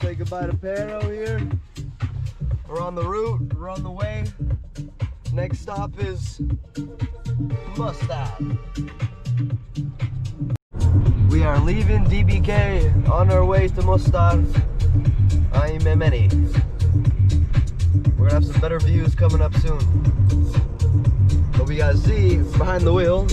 say goodbye to Pero here. We're on the route, we're on the way. Next stop is Mostar. We are leaving DBK on our way to Mostar. I'm Emeni. We're gonna have some better views coming up soon. But we got Z behind the wheel.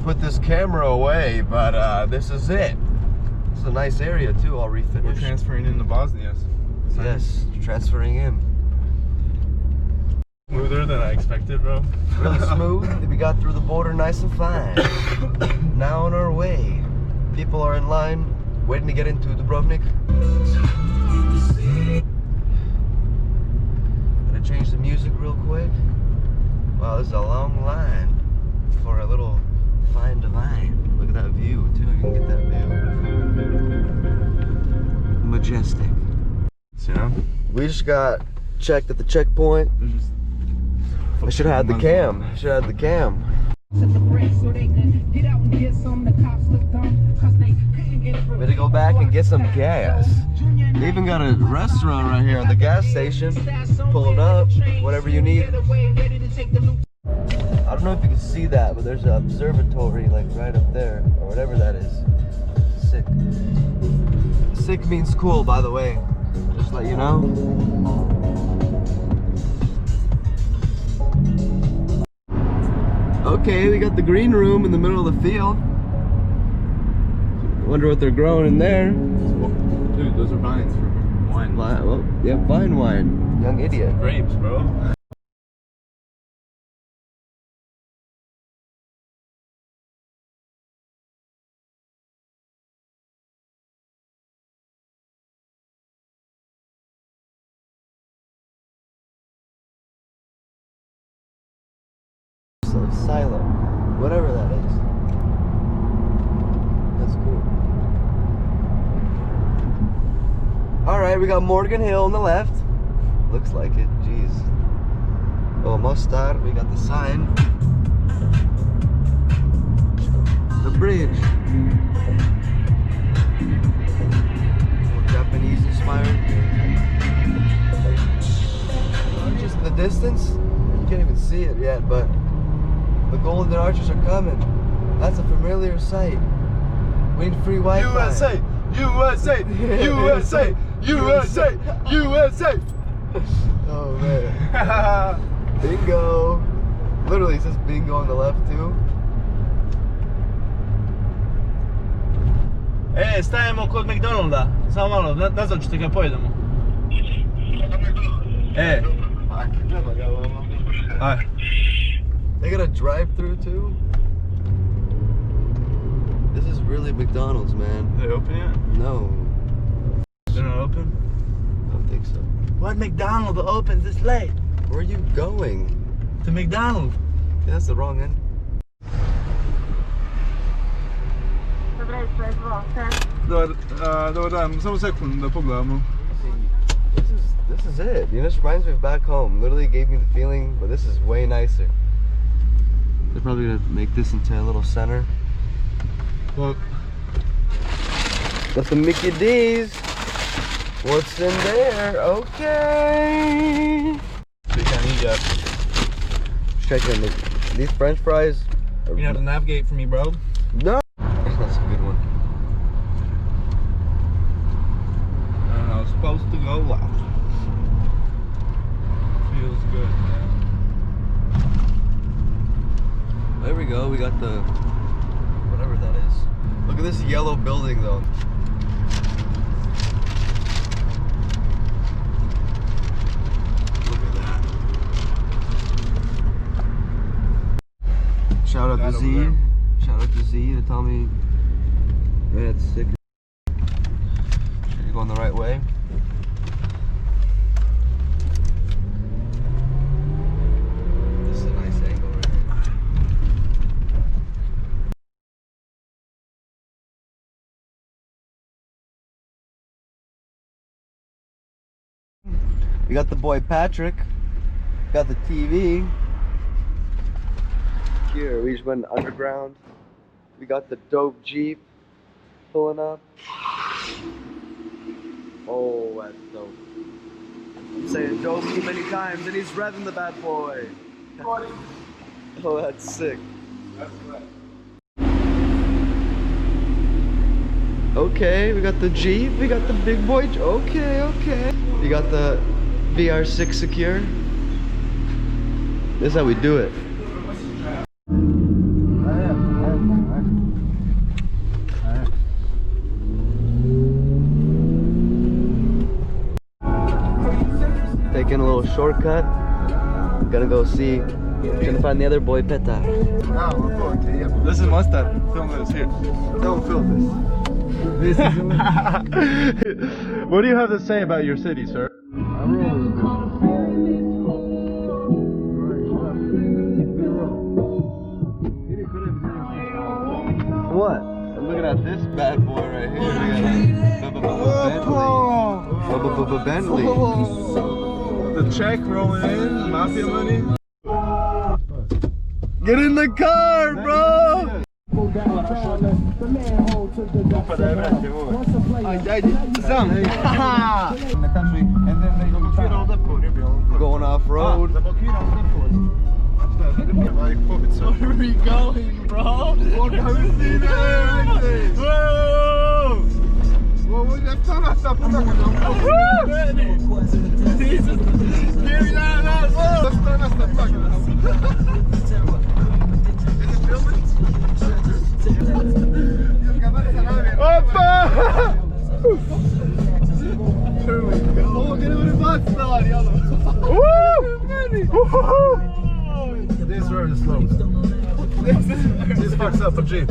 Put this camera away, but this is it. It's a nice area too, all refinished. We're transferring into Bosnia. Yes, transferring in. Smoother than I expected, bro. Really smooth. We got through the border nice and fine. Now on our way. People are in line, waiting to get into Dubrovnik. Gotta change the music real quick. Wow, this is a long line for a little fine divine. Look at that view too. You can get that view. Majestic. Yeah. We just got checked at the checkpoint. I should have had the cam. Should have had the cam. We had to go back and get some gas. They even got a restaurant right here at the gas station. Pull it up, whatever you need. I don't know if you can see that, but there's an observatory like right up there, or whatever that is. Sick. Sick means cool, by the way. Just to let you know. Okay, we got the green room in the middle of the field. Wonder what they're growing in there. Dude, those are vines for wine. Well, yeah, vine wine. Young idiot. Grapes, bro. Silo, whatever that is. That's cool. Alright, we got Morgan Hill on the left. Looks like it, jeez. Oh, Mostar, we got the sign. The bridge. More Japanese inspired. Just in the distance, you can't even see it yet, but the golden arches are coming. That's a familiar sight. We need free Wi-Fi. USA! USA! USA! USA! USA! Oh man. Bingo. Literally it says bingo on the left too. Stajemo kod McDonalda. Samo malo, nazad ćete ga pojedemo. Aj. They got a drive-through too? This is really McDonald's, man. Are they open yet? No. They're not open? I don't think so. What McDonald's opens this late? Where are you going? To McDonald's. Yeah, that's the wrong end. Dobar dan, samo sekund da pogledamo. This is it. You know, this reminds me of back home. Literally gave me the feeling, but this is way nicer. They're probably gonna make this into a little center. Well, that's the Mickey D's. What's in there? Okay. we can't eat yet. Just checking these French fries. You have to navigate for me, bro. No. That's a good one. And I was supposed to go left. Feels good, man. There we go. We got the whatever that is. Look at this yellow building, though. Look at that. Shout out to Z. Shout out to Z to tell me man, it's sick. You're going the right way. This is a nice angle right here. We got the boy Patrik. Got the TV. Here, we just went underground. We got the dope Jeep pulling up. Oh, that's dope. I'm saying dope too many times and he's revving the bad boy. Oh, that's sick. Okay, we got the Jeep, we got the big boy. Okay, okay. We got the VR6 secure. This is how we do it. Taking a little shortcut. Gonna go see. Gonna find the other boy Petar. Ah, we're going to Imam. This is Mostar. Film this here. Don't film this. This is What do you have to say about your city, sir? What? I'm looking at this bad boy right here. We got a Bentley. The check rolling in, mafia money. Get in the car, bro! Going off road. Where are we going, bro? Whoa! Jesus! Give me that! Opa! Ovo gdje ne bac stvar, jalo. This road is slow. This fucks up a Jeep.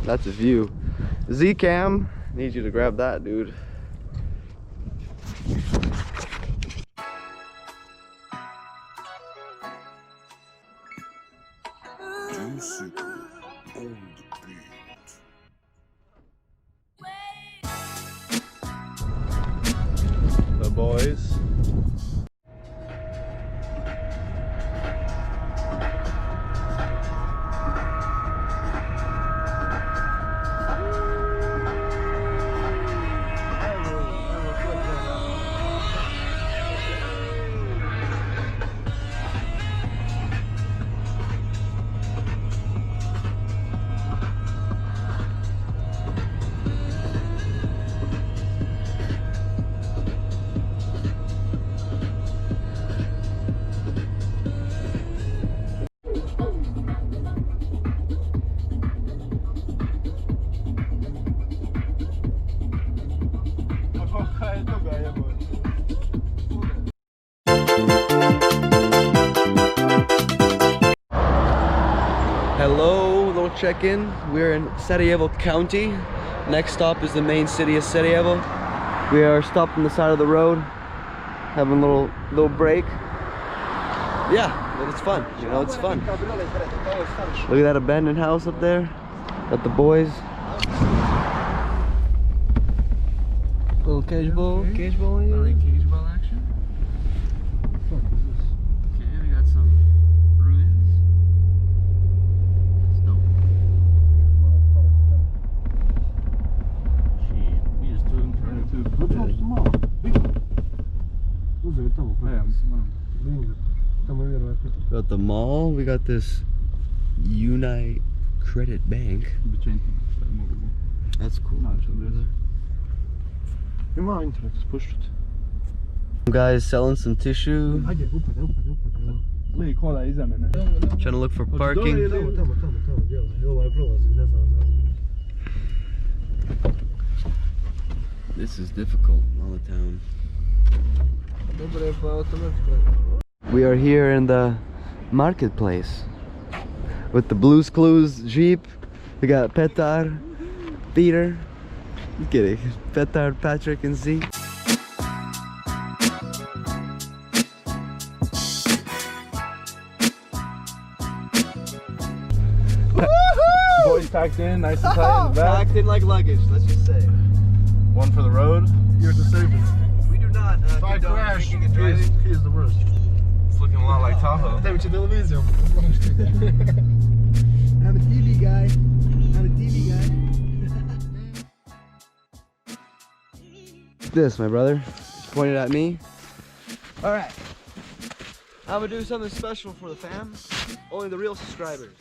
That's a view. Z-Cam, need you to grab that, dude. The boys. Hello, little check-in. We're in Sarajevo County. Next stop is the main city of Sarajevo. We are stopped on the side of the road, having a little break. Yeah, but it's fun. You know, it's fun. Look at that abandoned house up there. Got the boys. Little cage ball here. Cage ball action. Okay, we got some ruins. That's dope. Shit, we just took him Got the mall. We got this Unite Credit Bank. That's cool. Guys selling some tissue. Trying to look for parking. This is difficult all the town. We are here in the marketplace with the Blues Clues Jeep. We got Petar, Peter. Just kidding. Petar, Patrik, and Z. packed in, nice and tight in the back. Packed in like luggage, let's just say. One for the road. Here's the safest. We do not If I condone crash, drinking and driving. he is the worst. It's looking a lot like Tahoe. Daj mi će televizijom. I'm a TV guy. I'm a TV guy. This, my brother, just pointed at me. All right, I'm gonna do something special for the fam. Only the real subscribers.